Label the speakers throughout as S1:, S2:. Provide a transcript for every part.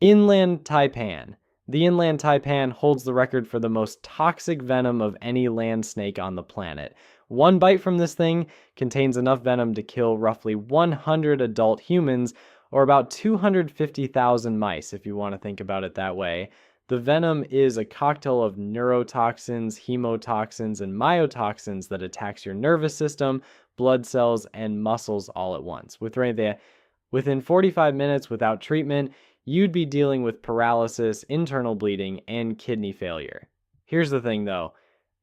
S1: Inland taipan. The inland taipan holds the record for the most toxic venom of any land snake on the planet. One bite from this thing contains enough venom to kill roughly 100 adult humans, or about 250,000 mice, if you want to think about it that way. The venom is a cocktail of neurotoxins, hemotoxins, and myotoxins that attacks your nervous system, blood cells, and muscles all at once. Within 45 minutes without treatment, you'd be dealing with paralysis, internal bleeding, and kidney failure. Here's the thing though,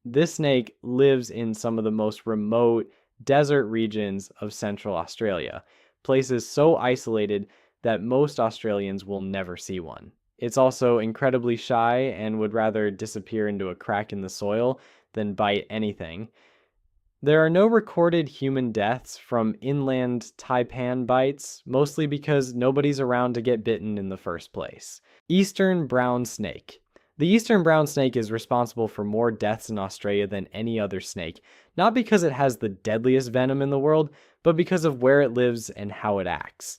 S1: this snake lives in some of the most remote desert regions of Central Australia, places so isolated that most Australians will never see one. It's also incredibly shy and would rather disappear into a crack in the soil than bite anything. There are no recorded human deaths from inland taipan bites, mostly because nobody's around to get bitten in the first place. Eastern brown snake. The eastern brown snake is responsible for more deaths in Australia than any other snake, not because it has the deadliest venom in the world, but because of where it lives and how it acts.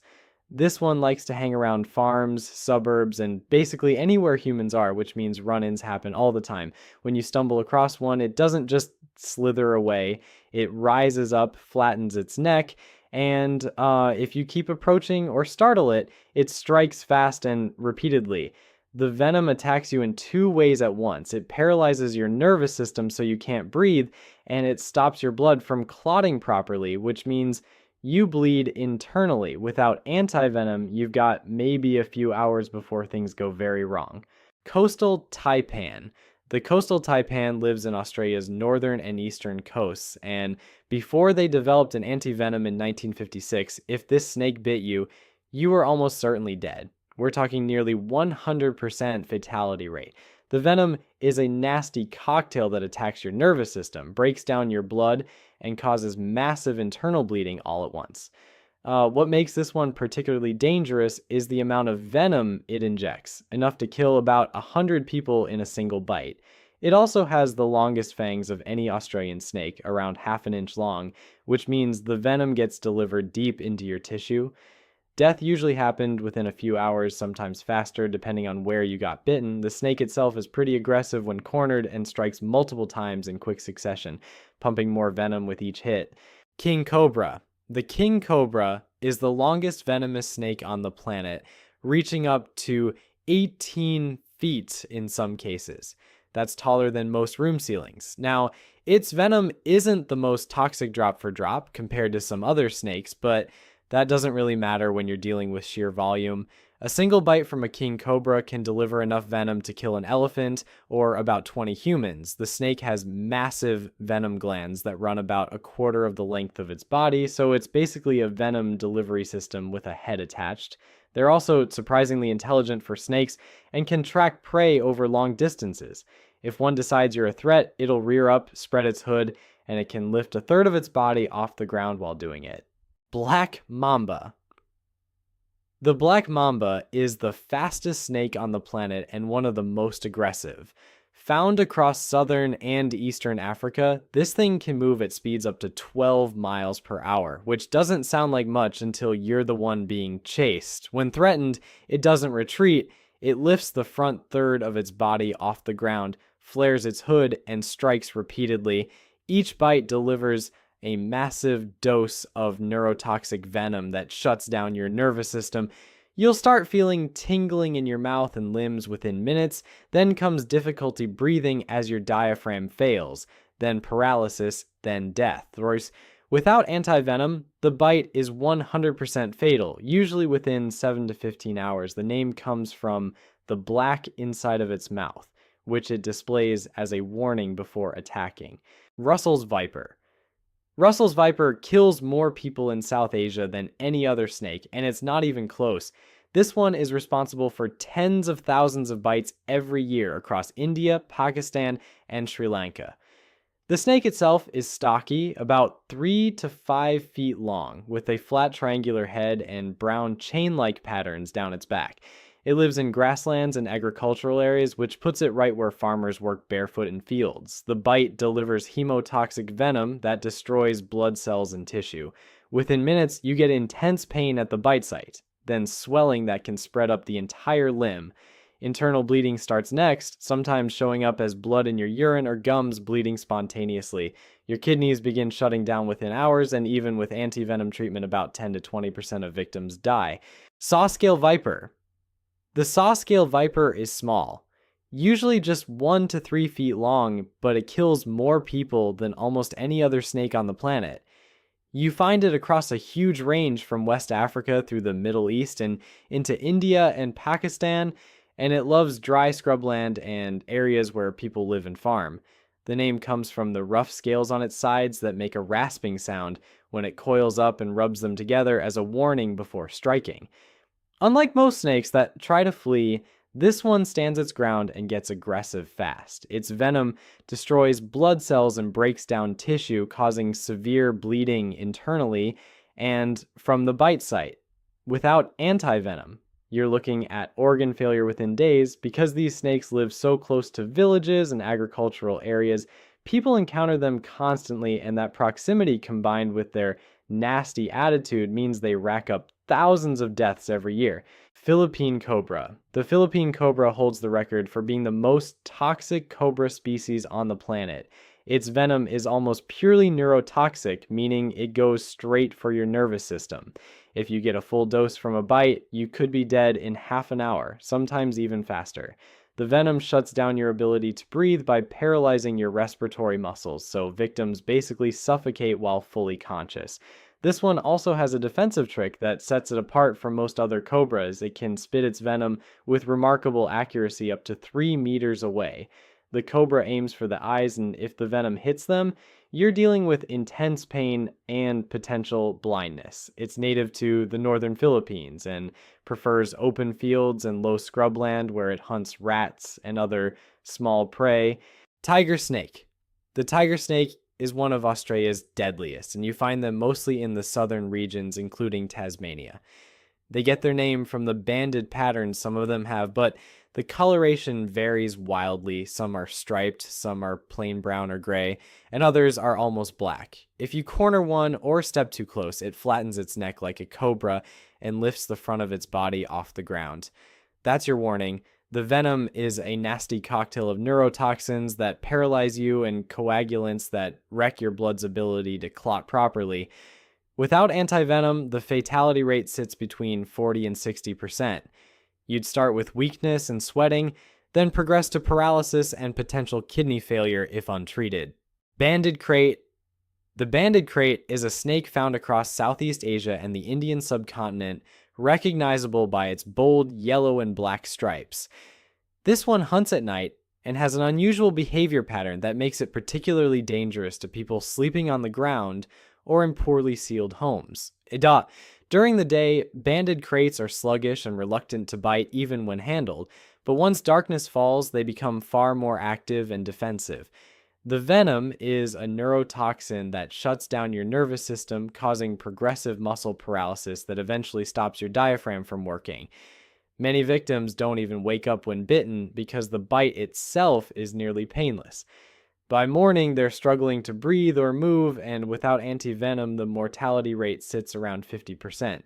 S1: This one likes to hang around farms, suburbs, and basically anywhere humans are, which means run-ins happen all the time. When you stumble across one, it doesn't just slither away, it rises up, flattens its neck, and if you keep approaching or startle it, it strikes fast and repeatedly. The venom attacks you in two ways at once. It paralyzes your nervous system so you can't breathe, and it stops your blood from clotting properly, which means you bleed internally. Without anti-venom, you've got maybe a few hours before things go very wrong. Coastal taipan. The coastal taipan lives in Australia's northern and eastern coasts, and before they developed an anti-venom in 1956, if this snake bit you, you were almost certainly dead. We're talking nearly 100% fatality rate. The venom is a nasty cocktail that attacks your nervous system, breaks down your blood, and causes massive internal bleeding all at once. What makes this one particularly dangerous is the amount of venom it injects, enough to kill about 100 people in a single bite. It also has the longest fangs of any Australian snake, around half an inch long, which means the venom gets delivered deep into your tissue. Death usually happened within a few hours, sometimes faster, depending on where you got bitten. The snake itself is pretty aggressive when cornered and strikes multiple times in quick succession, pumping more venom with each hit. King cobra. The king cobra is the longest venomous snake on the planet, reaching up to 18 feet in some cases. That's taller than most room ceilings. Now, its venom isn't the most toxic drop for drop compared to some other snakes, but that doesn't really matter when you're dealing with sheer volume. A single bite from a king cobra can deliver enough venom to kill an elephant or about 20 humans. The snake has massive venom glands that run about a quarter of the length of its body, so it's basically a venom delivery system with a head attached. They're also surprisingly intelligent for snakes and can track prey over long distances. If one decides you're a threat, it'll rear up, spread its hood, and it can lift a third of its body off the ground while doing it. Black mamba. The black mamba is the fastest snake on the planet and one of the most aggressive. Found across southern and eastern Africa, this thing can move at speeds up to 12 miles per hour, which doesn't sound like much until you're the one being chased. When threatened, it doesn't retreat. It lifts the front third of its body off the ground, flares its hood, and strikes repeatedly. Each bite delivers a massive dose of neurotoxic venom that shuts down your nervous system. You'll start feeling tingling in your mouth and limbs within minutes, then comes difficulty breathing as your diaphragm fails, then paralysis, then death. Without anti-venom, the bite is 100% fatal, usually within 7 to 15 hours. The name comes from the black inside of its mouth, which it displays as a warning before attacking. Russell's viper. Russell's viper kills more people in South Asia than any other snake, and it's not even close. This one is responsible for tens of thousands of bites every year across India, Pakistan, and Sri Lanka. The snake itself is stocky, about 3 to 5 feet long, with a flat triangular head and brown chain-like patterns down its back. It lives in grasslands and agricultural areas, which puts it right where farmers work barefoot in fields. The bite delivers hemotoxic venom that destroys blood cells and tissue. Within minutes, you get intense pain at the bite site. then swelling that can spread up the entire limb. Internal bleeding starts next, sometimes showing up as blood in your urine or gums bleeding spontaneously. Your kidneys begin shutting down within hours, and even with antivenom treatment, about 10 to 20% of victims die. Saw-scale viper. The saw-scale viper is small, usually just 1 to 3 feet long, but it kills more people than almost any other snake on the planet. You find it across a huge range from West Africa through the Middle East and into India and Pakistan, and it loves dry scrubland and areas where people live and farm. The name comes from the rough scales on its sides that make a rasping sound when it coils up and rubs them together as a warning before striking. Unlike most snakes that try to flee, this one stands its ground and gets aggressive fast. Its venom destroys blood cells and breaks down tissue, causing severe bleeding internally and from the bite site. Without antivenom, you're looking at organ failure within days. Because these snakes live so close to villages and agricultural areas, people encounter them constantly, and that proximity combined with their nasty attitude means they rack up thousands of deaths every year. Philippine cobra. The Philippine cobra holds the record for being the most toxic cobra species on the planet. Its venom is almost purely neurotoxic, meaning it goes straight for your nervous system. If you get a full dose from a bite, you could be dead in half an hour, sometimes even faster. The venom shuts down your ability to breathe by paralyzing your respiratory muscles, so victims basically suffocate while fully conscious. This one also has a defensive trick that sets it apart from most other cobras. It can spit its venom with remarkable accuracy up to 3 meters away. The cobra aims for the eyes, and if the venom hits them, you're dealing with intense pain and potential blindness. It's native to the northern Philippines and prefers open fields and low scrubland where it hunts rats and other small prey. Tiger snake. The tiger snake is one of Australia's deadliest, and you find them mostly in the southern regions, including Tasmania. They get their name from the banded patterns some of them have, but the coloration varies wildly. Some are striped, some are plain brown or gray, and others are almost black. If you corner one or step too close, it flattens its neck like a cobra and lifts the front of its body off the ground. That's your warning. The venom is a nasty cocktail of neurotoxins that paralyze you and coagulants that wreck your blood's ability to clot properly. Without antivenom, the fatality rate sits between 40 and 60%. You'd start with weakness and sweating, then progress to paralysis and potential kidney failure if untreated. Banded krait. The banded krait is a snake found across Southeast Asia and the Indian subcontinent, recognizable by its bold yellow and black stripes. This one hunts at night and has an unusual behavior pattern that makes it particularly dangerous to people sleeping on the ground or in poorly sealed homes. During the day, banded kraits are sluggish and reluctant to bite even when handled, but once darkness falls, they become far more active and defensive. The venom is a neurotoxin that shuts down your nervous system, causing progressive muscle paralysis that eventually stops your diaphragm from working. Many victims don't even wake up when bitten because the bite itself is nearly painless. By morning, they're struggling to breathe or move, and without antivenom, the mortality rate sits around 50%.